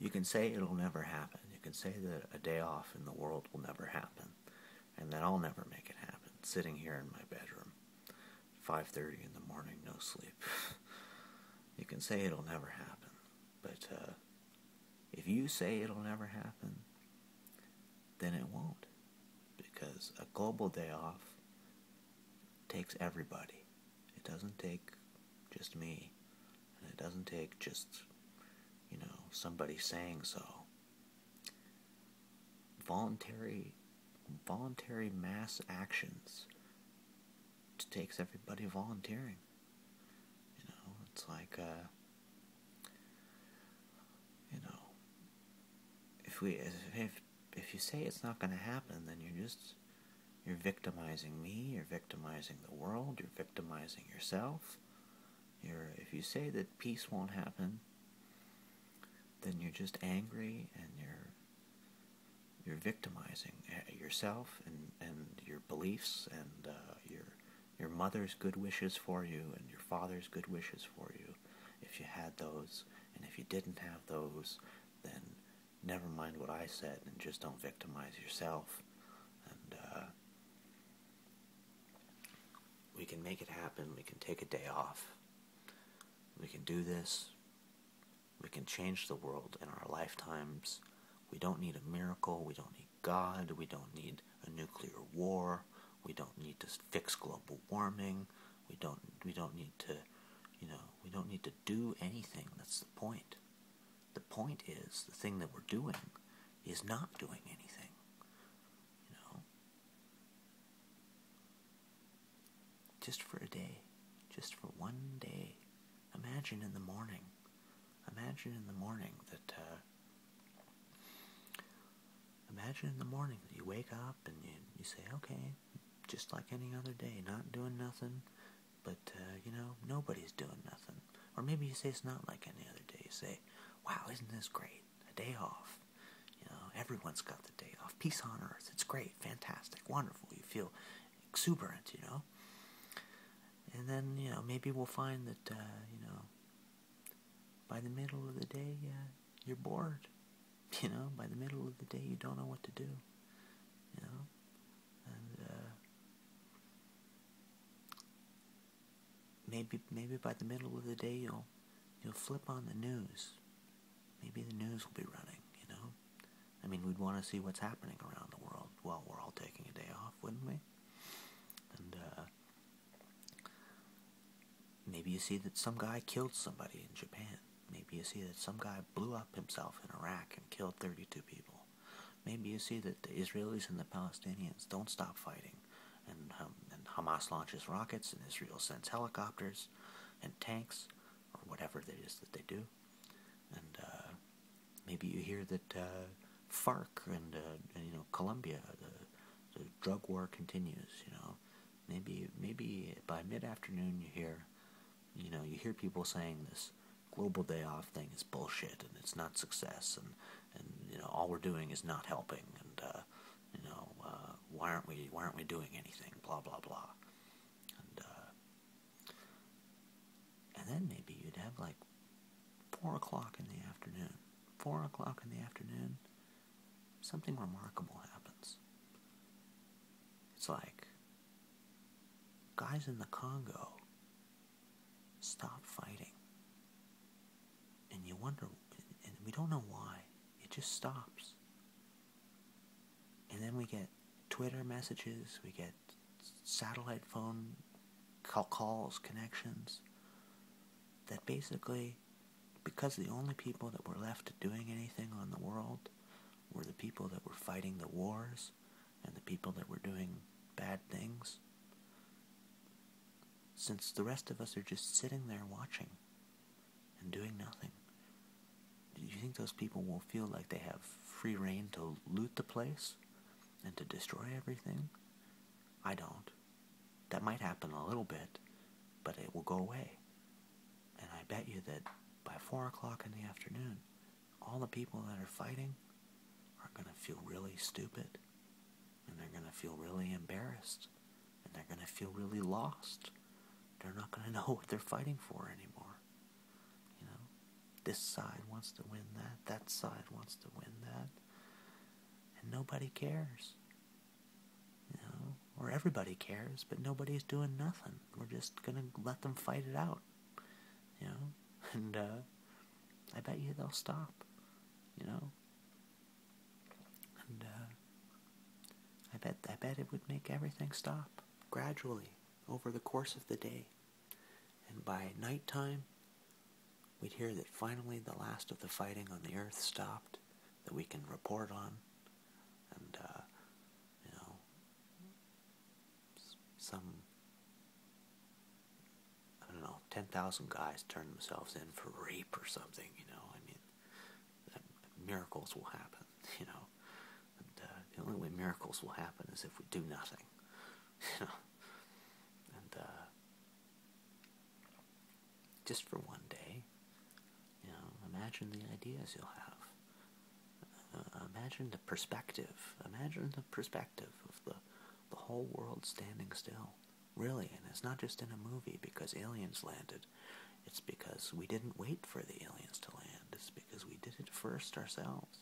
You can say it'll never happen. You can say that a day off in the world will never happen, and that I'll never make it happen. Sitting here in my bedroom, 5:30 in the morning, no sleep. You can say it'll never happen, but if you say it'll never happen, then it won't, because a global day off takes everybody. It doesn't take just me, and it doesn't take just, somebody saying so. Voluntary mass actions takes everybody volunteering. It's like, if you say it's not going to happen, then you're victimizing me, you're victimizing the world, you're victimizing yourself. If you say that peace won't happen, then you're just angry, and you're victimizing yourself and your beliefs and your mother's good wishes for you and your father's good wishes for you, if you had those. And if you didn't have those, then never mind what I said and just don't victimize yourself. And we can make it happen. We can take a day off. We can do this. We can change the world in our lifetimes. We don't need a miracle. We don't need God. We don't need a nuclear war. We don't need to fix global warming. We don't need to, we don't need to do anything. That's the point. The point is, the thing that we're doing is not doing anything. Just for a day. Just for one day. Imagine in the morning that you wake up and you say, okay, just like any other day, not doing nothing, but, nobody's doing nothing. Or maybe you say it's not like any other day. You say, wow, isn't this great? A day off. Everyone's got the day off. Peace on earth. It's great, fantastic, wonderful. You feel exuberant, And then, maybe we'll find that, by the middle of the day, you're bored. By the middle of the day, you don't know what to do. And maybe by the middle of the day, you'll flip on the news. Maybe the news will be running. I mean, we'd want to see what's happening around the world while we're all taking a day off, wouldn't we? And maybe you see that some guy killed somebody in Japan. Maybe you see that some guy blew up himself in Iraq and killed 32 people. Maybe you see that the Israelis and the Palestinians don't stop fighting, and Hamas launches rockets, and Israel sends helicopters and tanks, or whatever it is that they do. And maybe you hear that FARC and Colombia, the drug war continues. Maybe by mid-afternoon you hear people saying this global day off thing is bullshit and it's not success, and all we're doing is not helping, and why aren't we doing anything, blah blah blah. And then maybe you'd have like 4 o'clock in the afternoon. 4 o'clock in the afternoon, something remarkable happens. It's like guys in the Congo stop fighting. And you wonder, and we don't know why. It just stops. And then we get Twitter messages, we get satellite phone calls, connections, that basically, because the only people that were left doing anything on the world were the people that were fighting the wars and the people that were doing bad things, since the rest of us are just sitting there watching and doing nothing, do you think those people will feel like they have free reign to loot the place and to destroy everything? I don't. That might happen a little bit, but it will go away. And I bet you that by 4 o'clock in the afternoon, all the people that are fighting are going to feel really stupid, and they're going to feel really embarrassed, and they're going to feel really lost. They're not going to know what they're fighting for anymore. This side wants to win that. That side wants to win that. And nobody cares. Or everybody cares, but nobody's doing nothing. We're just going to let them fight it out. And I bet you they'll stop. And I bet it would make everything stop gradually over the course of the day. And by nighttime, we'd hear that finally the last of the fighting on the earth stopped, that we can report on. And, some, 10,000 guys turn themselves in for rape or something, miracles will happen, And the only way miracles will happen is if we do nothing, And just for one day, imagine the ideas you'll have. Imagine the perspective. Imagine the perspective of the whole world standing still. Really, and it's not just in a movie because aliens landed. It's because we didn't wait for the aliens to land. It's because we did it first ourselves.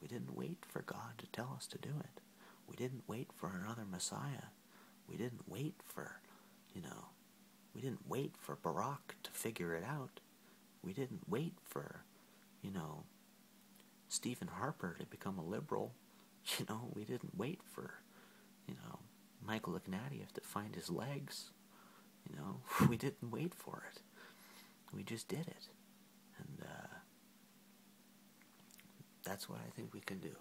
We didn't wait for God to tell us to do it. We didn't wait for another Messiah. We didn't wait for, we didn't wait for Barack to figure it out. We didn't wait for, Stephen Harper to become a liberal. We didn't wait for, Michael Ignatieff to find his legs. We didn't wait for it. We just did it. And that's what I think we can do.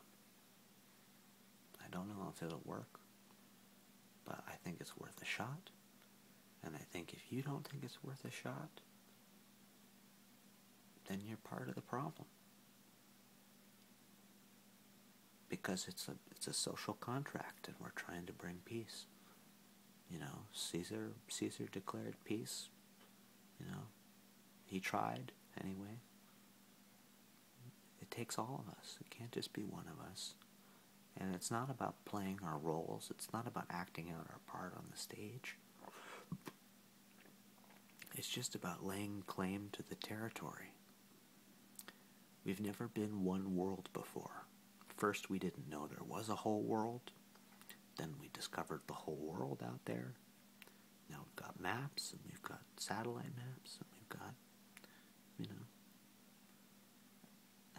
I don't know if it'll work, but I think it's worth a shot. And I think if you don't think it's worth a shot, then you're part of the problem. Because it's a social contract, and we're trying to bring peace. Caesar declared peace. He tried anyway. It takes all of us. It can't just be one of us. And it's not about playing our roles. It's not about acting out our part on the stage. It's just about laying claim to the territory. We've never been one world before. First, we didn't know there was a whole world. Then we discovered the whole world out there. Now we've got maps, and we've got satellite maps, and we've got,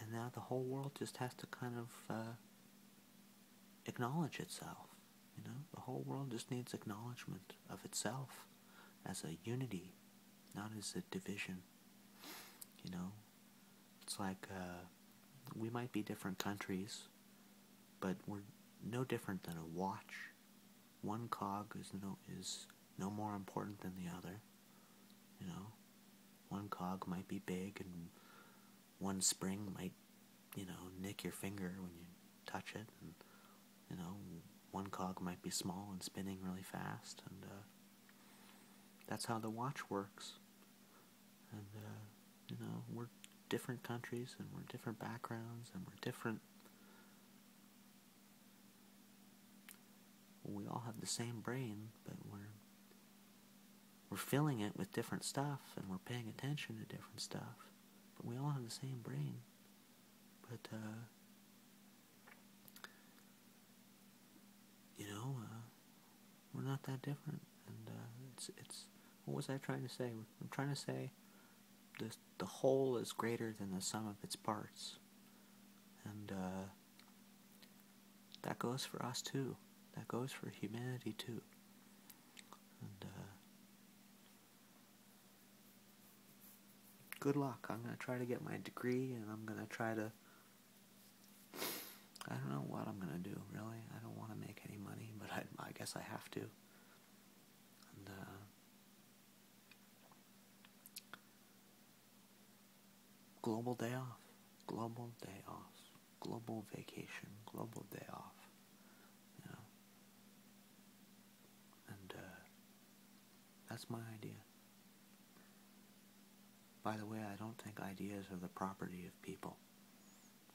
and now the whole world just has to kind of acknowledge itself. The whole world just needs acknowledgement of itself as a unity, not as a division. It's like we might be different countries, but we're no different than a watch. One cog is no more important than the other. One cog might be big, and one spring might, nick your finger when you touch it, and one cog might be small and spinning really fast, and that's how the watch works. And we're different countries, and we're different backgrounds, and we're different. We all have the same brain, but we're filling it with different stuff, and we're paying attention to different stuff. But we all have the same brain. But we're not that different. And it's what was I trying to say? I'm trying to say the whole is greater than the sum of its parts. And that goes for us too. That goes for humanity too. And good luck. I'm going to try to get my degree, and I'm going to try to, I don't know what I'm going to do, really. I don't want to make any money, but I guess I have to. And global day off. Global day off. Global vacation. Global day off. And that's my idea. By the way, I don't think ideas are the property of people.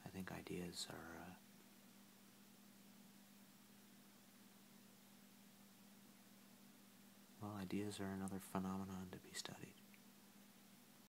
I think ideas are ideas are another phenomenon to be studied.